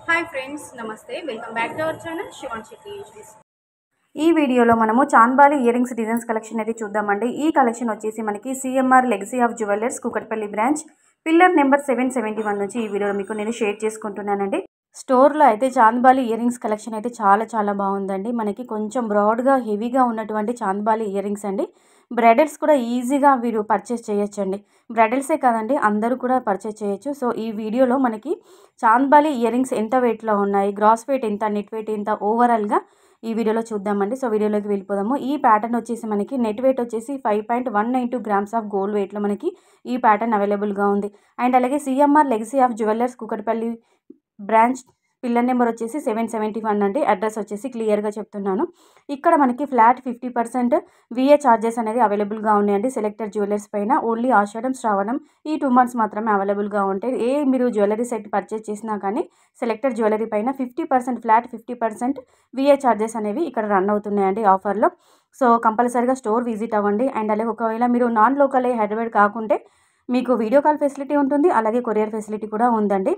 Hi friends, నమస్తే. Welcome back to our channel Shivanshi creations. ఈ వీడియోలో మనము chandbali year rings designs collection అయితే చూద్దామండి. ఈ కలెక్షన్ వచ్చేసి మనకి CMR legacy of jewellers Kukatpally branch pillar number 771 నుంచి ఈ వీడియోలో మీకు నేను షేర్ చేసుకుంటున్నానండి. స్టోర్లో అయితే చాంద్బాలి ఇయర్ రింగ్స్ కలెక్షన్ అయితే చాలా బాగుందండి. మనకి కొంచెం బ్రాడ్గా హెవీగా ఉన్నటువంటి చాంద్బాలి ఇయర్ రింగ్స్ అండి. బ్రైడల్స్ కూడా ఈజీగా వీరు పర్చేస్ చేయొచ్చండి. బ్రైడల్సే కాదండి, అందరూ కూడా పర్చేస్ చేయొచ్చు. సో ఈ వీడియోలో మనకి చాంద్బాలి ఇయర్ రింగ్స్ ఎంత వెయిట్లో ఉన్నాయి, గ్రాస్ వెయిట్ ఎంత, నెట్ వెయిట్ ఎంత, ఓవరాల్గా ఈ వీడియోలో చూద్దామండి. సో వీడియోలోకి వెళ్ళిపోదాము. ఈ ప్యాటర్న్ వచ్చేసి మనకి నెట్ వెయిట్ వచ్చేసి 5.192 గ్రామ్స్ ఆఫ్ గోల్డ్ వెయిట్లో మనకి ఈ ప్యాటర్న్ అవైలబుల్గా ఉంది. అండ్ అలాగే CMR legacy of jewellers Kukatpally branch pillar number వచ్చేసి 771 అండి. అడ్రస్ వచ్చేసి క్లియర్గా చెప్తున్నాను. ఇక్కడ మనకి ఫ్లాట్ 50% విఏ ఛార్జెస్ అనేది అవైలబుల్గా ఉన్నాయండి. సెలెక్టెడ్ జ్యువెలర్స్ పైన ఓన్లీ ఆషాఢం శ్రావణం ఈ 2 months మాత్రమే అవైలబుల్గా ఉంటాయి. మీరు జ్యువెలరీ సెట్ పర్చేస్ చేసినా కానీ సెలెక్టెడ్ జ్యువెలరీ పైన 50% ఫ్లాట్ 50% విఏ ఛార్జెస్ అనేవి ఇక్కడ రన్ అవుతున్నాయండి ఆఫర్లో. సో కంపల్సరీగా స్టోర్ విజిట్ అవ్వండి. అండ్ అలాగే ఒకవేళ మీరు నాన్ లోకల్ హైదరాబాద్ కాకుంటే మీకు వీడియో కాల్ ఫెసిలిటీ ఉంటుంది, అలాగే కొరియర్ ఫెసిలిటీ కూడా ఉందండి.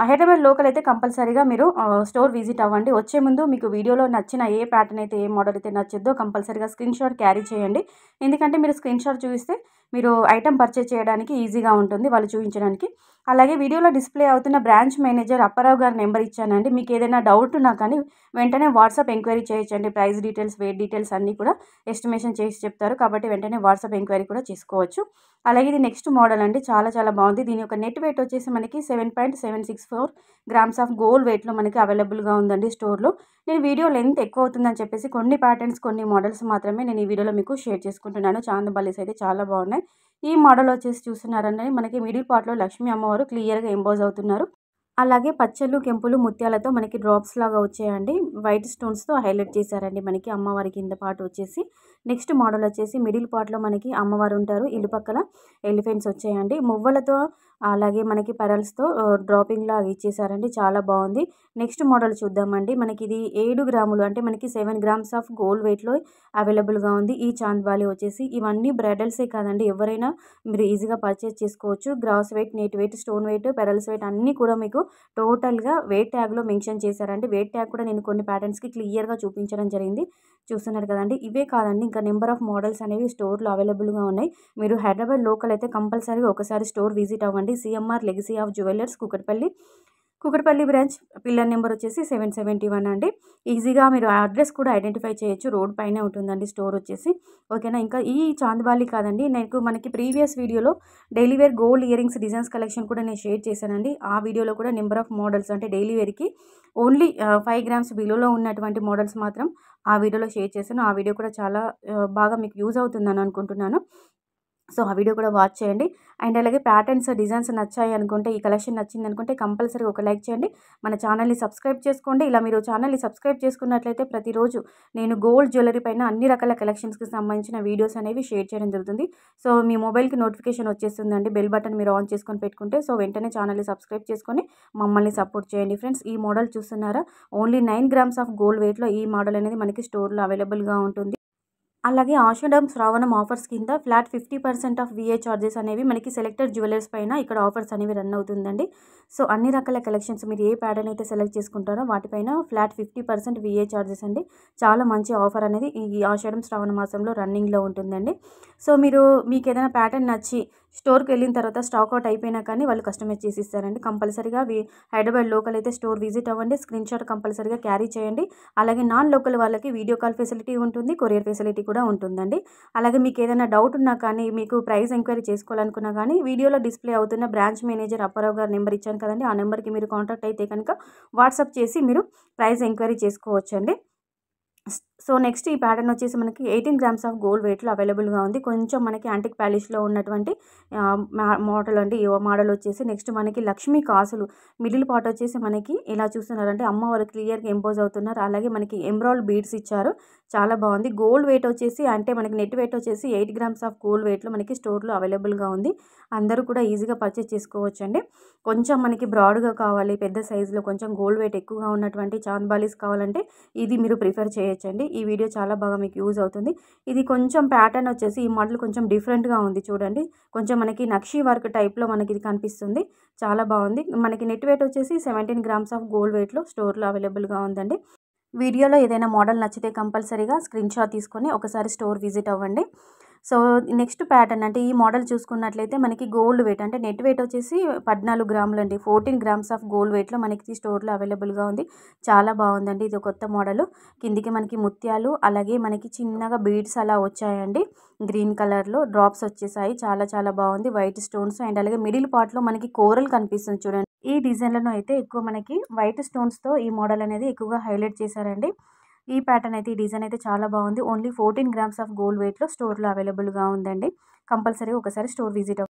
హైదరాబాద్ లోకల్ అయితే కంపల్సరీగా మీరు స్టోర్ విజిట్ అవ్వండి. వచ్చే ముందు మీకు వీడియోలో నచ్చిన ఏ ప్యాటర్న్ అయితే, ఏ మోడల్ అయితే నచ్చిద్దో కంపల్సరీగా స్క్రీన్ షాట్ క్యారీ చేయండి. ఎందుకంటే మీరు స్క్రీన్ షాట్ చూపిస్తే మీరు ఐటెం పర్చేజ్ చేయడానికి ఈజీగా ఉంటుంది వాళ్ళు చూపించడానికి. అలాగే వీడియోలో డిస్ప్లే అవుతున్న బ్రాంచ్ మేనేజర్ అప్పారావు గారి నెంబర్ ఇచ్చానండి. మీకు ఏదైనా డౌట్ ఉన్నా కానీ వెంటనే వాట్సాప్ ఎంక్వైరీ చేయొచ్చండి. ప్రైస్ డీటెయిల్స్, వెయిట్ డీటెయిల్స్ అన్నీ కూడా ఎస్టిమేషన్ చేసి చెప్తారు. కాబట్టి వెంటనే వాట్సాప్ ఎంక్వైరీ కూడా చేసుకోవచ్చు. అలాగే ఇది నెక్స్ట్ మోడల్ అండి. చాలా బాగుంది. దీని యొక్క నెట్ వెయిట్ వచ్చేసి మనకి 7.764 గ్రామ్స్ ఆఫ్ గోల్డ్ వెయిట్లో మనకి అవైలబుల్గా ఉందండి స్టోర్లో. నేను వీడియో లెంత్ ఎక్కువ అవుతుందని చెప్పేసి కొన్ని ప్యాటర్న్స్, కొన్ని మోడల్స్ మాత్రమే నేను ఈ వీడియోలో మీకు షేర్ చేసుకుంటున్నాను. చాందబాలీస్ అయితే చాలా బాగున్నాయి. ఈ మోడల్ వచ్చేసి చూస్తున్నారండి, మనకి మిడిల్ పార్ట్లో లక్ష్మీ అమ్మవారు క్లియర్గా ఎంబోజ్ అవుతున్నారు. అలాగే పచ్చళ్ళు, కెంపులు, ముత్యాలతో మనకి డ్రాప్స్ లాగా వచ్చాయండి. వైట్ స్టోన్స్తో హైలైట్ చేశారండి మనకి అమ్మవారి కింద పార్ట్ వచ్చేసి. నెక్స్ట్ మోడల్ వచ్చేసి మిడిల్ పార్ట్లో మనకి అమ్మవారు ఉంటారు, ఇల్లు పక్కల ఎలిఫెంట్స్ వచ్చాయండి. మువ్వలతో అలాగే మనకి పెరల్స్తో డ్రాపింగ్ లాగా ఇచ్చేసారండి. చాలా బాగుంది. నెక్స్ట్ మోడల్ చూద్దామండి. మనకి ఇది 7 గ్రాములు అంటే మనకి 7 గ్రామ్స్ ఆఫ్ గోల్డ్ వెయిట్లో అవైలబుల్గా ఉంది. ఈ చాంద్బాలి వచ్చేసి ఇవన్నీ బ్రైడల్సే కాదండి, ఎవరైనా మీరు ఈజీగా పర్చేస్ చేసుకోవచ్చు. Gross weight, net weight, stone weight, pearls weight అన్నీ కూడా మీకు టోటల్గా వెయిట్ ట్యాగ్లో మెన్షన్ చేశారండి. వెయిట్ ట్యాగ్ కూడా నేను కొన్ని ప్యాటర్న్స్కి క్లియర్గా చూపించడం జరిగింది. చూస్తున్నారు కదండి. ఇవే కాదండి, ఇంకా నెంబర్ ఆఫ్ మోడల్స్ అనేవి స్టోర్లో అవైలబుల్గా ఉన్నాయి. మీరు హైదరాబాద్ లోకల్ అయితే కంపల్సరీగా ఒకసారి స్టోర్ విజిట్ అవ్వండి. CMR legacy of jewellers Kukatpally branch pillar number వచ్చేసి 771 అండి. ఈజీగా మీరు అడ్రస్ కూడా ఐడెంటిఫై చేయొచ్చు. రోడ్ పైనే ఉంటుందండి స్టోర్ వచ్చేసి. ఓకేనా. ఇంకా ఈ చాంద్బాలి కాదండి, మనకి ప్రీవియస్ వీడియోలో daily wear gold ear rings designs collection కూడా నేను షేర్ చేశానండి. ఆ వీడియోలో కూడా నెంబర్ ఆఫ్ మోడల్స్ అంటే డైలీ వేర్కి ఓన్లీ 5 గ్రామ్స్ బిలోలో ఉన్నటువంటి మోడల్స్ మాత్రం ఆ వీడియోలో షేర్ చేశాను. ఆ వీడియో కూడా చాలా బాగా మీకు యూజ్ అవుతుందని అనుకుంటున్నాను. సో ఆ వీడియో కూడా వాచ్ చేయండి. అండ్ అలాగే ప్యాటర్న్స్, డిజైన్స్ నచ్చాయి అనుకుంటే, ఈ కలెక్షన్ నచ్చింది అనుకుంటే కంపల్సరీ ఒక లైక్ చేయండి. మన ఛానల్ని సబ్స్క్రైబ్ చేసుకోండి. ఇలా మీరు ఛానల్ని సబ్స్క్రైబ్ చేసుకున్నట్లయితే ప్రతిరోజు నేను గోల్డ్ జ్యువెలరీ పైన అన్ని రకాల కలెక్షన్స్కి సంబంధించిన వీడియోస్ అనేవి షేర్ చేయడం జరుగుతుంది. సో మీ మొబైల్కి నోటిఫికేషన్ వచ్చేస్తుందండి. బెల్ బటన్ మీరు ఆన్ చేసుకొని పెట్టుకుంటే, సో వెంటనే ఛానల్ని సబ్స్క్రైబ్ చేసుకొని మమ్మల్ని సపోర్ట్ చేయండి ఫ్రెండ్స్. ఈ మోడల్ చూస్తున్నారా, ఓన్లీ 9 గ్రామ్స్ ఆఫ్ గోల్డ్ వెయిట్లో ఈ మోడల్ అనేది మనకి స్టోర్లో అవైలబుల్గా ఉంటుంది. అలాగే ఆషాఢం శ్రావణం ఆఫర్స్ కింద ఫ్లాట్ 50% ఆఫ్ విఏ ఛార్జెస్ అనేవి మనకి సెలెక్టెడ్ జ్యువెలర్స్ పైన ఇక్కడ ఆఫర్స్ అనేవి రన్ అవుతుందండి. సో అన్ని రకాల కలెక్షన్స్ మీరు ఏ ప్యాటర్న్ అయితే సెలెక్ట్ చేసుకుంటారో వాటిపైన ఫ్లాట్ 50% విఏ ఛార్జెస్ అండి. చాలా మంచి ఆఫర్ అనేది ఈ ఆషాఢం శ్రావణ మాసంలో రన్నింగ్లో ఉంటుందండి. సో మీకు ఏదైనా ప్యాటర్న్ నచ్చి స్టోర్కి వెళ్ళిన తర్వాత స్టాక్ అవుట్ అయిపోయినా కానీ వాళ్ళు కస్టమైజ్ చేసి ఇస్తారండి. కంపల్సరీగా హైదరాబాద్ లోకల్ అయితే స్టోర్ విజిట్ అవ్వండి. స్క్రీన్ షాట్ కంపల్సరీగా క్యారీ చేయండి. అలాగే నాన్ లోకల్ వాళ్ళకి వీడియో కాల్ ఫెసిలిటీ ఉంటుంది, కొరియర్ ఫెసిలిటీ కూడా ఉంటుందండి. అలాగే మీకు ఏదైనా డౌట్ ఉన్నా కానీ, మీకు ప్రైస్ ఎంక్వైరీ చేసుకోవాలనుకున్నా కానీ వీడియోలో డిస్ప్లే అవుతున్న బ్రాంచ్ మేనేజర్ అప్పారావు గారి నెంబర్ ఇచ్చాను కదండి, ఆ నెంబర్కి మీరు కాంటాక్ట్ అయితే కనుక వాట్సాప్ చేసి మీరు ప్రైస్ ఎంక్వైరీ చేసుకోవచ్చండి. సో నెక్స్ట్ ఈ ప్యాటర్న్ వచ్చేసి మనకి 18 గ్రామ్స్ ఆఫ్ గోల్డ్ వెయిట్లో అవైలబుల్గా ఉంది. కొంచెం మనకి యాంటిక్ పాలిష్లో ఉన్నటువంటి మోడల్ అండి. ఈ మోడల్ వచ్చేసి నెక్స్ట్ మనకి లక్ష్మీ కాసులు మిడిల్ పార్ట్ వచ్చేసి మనకి ఇలా చూస్తున్నారంటే అమ్మవారు క్లియర్గా ఎంపోజ్ అవుతున్నారు. అలాగే మనకి ఎంబ్రాయిడ్ బీడ్స్ ఇచ్చారు. చాలా బాగుంది. గోల్డ్ వెయిట్ వచ్చేసి అంటే మనకి నెట్ వెయిట్ వచ్చేసి 8 గ్రామ్స్ ఆఫ్ గోల్డ్ వెయిట్లో మనకి స్టోర్లో అవైలబుల్గా ఉంది. అందరూ కూడా ఈజీగా పర్చేస్ చేసుకోవచ్చండి. కొంచెం మనకి బ్రాడ్గా కావాలి, పెద్ద సైజులో కొంచెం గోల్డ్ వెయిట్ ఎక్కువగా ఉన్నటువంటి చాంద్బాలీస్ కావాలంటే ఇది మీరు ప్రిఫర్ చేయొచ్చండి. ఈ వీడియో చాలా బాగా మీకు యూజ్ అవుతుంది. ఇది కొంచెం ప్యాటర్న్ వచ్చేసి ఈ మోడల్ కొంచెం డిఫరెంట్గా ఉంది చూడండి. కొంచెం మనకి నక్షీ వర్క్ టైప్లో మనకి ఇది కనిపిస్తుంది. చాలా బాగుంది. మనకి నెట్ వెయిట్ వచ్చేసి 17 గ్రామ్స్ ఆఫ్ గోల్డ్ వెయిట్లో స్టోర్లో అవైలబుల్గా ఉందండి. వీడియోలో ఏదైనా మోడల్ నచ్చితే కంపల్సరీగా స్క్రీన్ షాట్ తీసుకొని ఒకసారి స్టోర్ విజిట్ అవ్వండి. సో నెక్స్ట్ ప్యాటర్న్ అంటే ఈ మోడల్ చూసుకున్నట్లయితే మనకి గోల్డ్ వెయిట్ అంటే నెట్ వెయిట్ వచ్చేసి 14 గ్రాములు అండి. 14 గ్రామ్స్ ఆఫ్ గోల్డ్ వెయిట్లో మనకి స్టోర్లో అవైలబుల్గా ఉంది. చాలా బాగుందండి. ఇది కొత్త మోడల్. కిందికి మనకి ముత్యాలు అలాగే మనకి చిన్నగా బీడ్స్ అలా వచ్చాయండి. గ్రీన్ కలర్లో డ్రాప్స్ వచ్చేసాయి. చాలా చాలా బాగుంది. వైట్ స్టోన్స్ అండ్ అలాగే మిడిల్ పార్ట్లో మనకి కోరల్ కనిపిస్తుంది చూడండి. ఈ డిజైన్లను అయితే ఎక్కువ మనకి వైట్ స్టోన్స్తో ఈ మోడల్ అనేది ఎక్కువగా హైలైట్ చేశారండి. ఈ ప్యాటర్న్ అయితే ఈ డిజైన్ అయితే చాలా బాగుంది. ఓన్లీ 14 గ్రామ్స్ ఆఫ్ గోల్డ్ వెయిట్లో స్టోర్లో అవైలబుల్గా ఉందండి. కంపల్సరీ ఒకసారి స్టోర్ విజిట్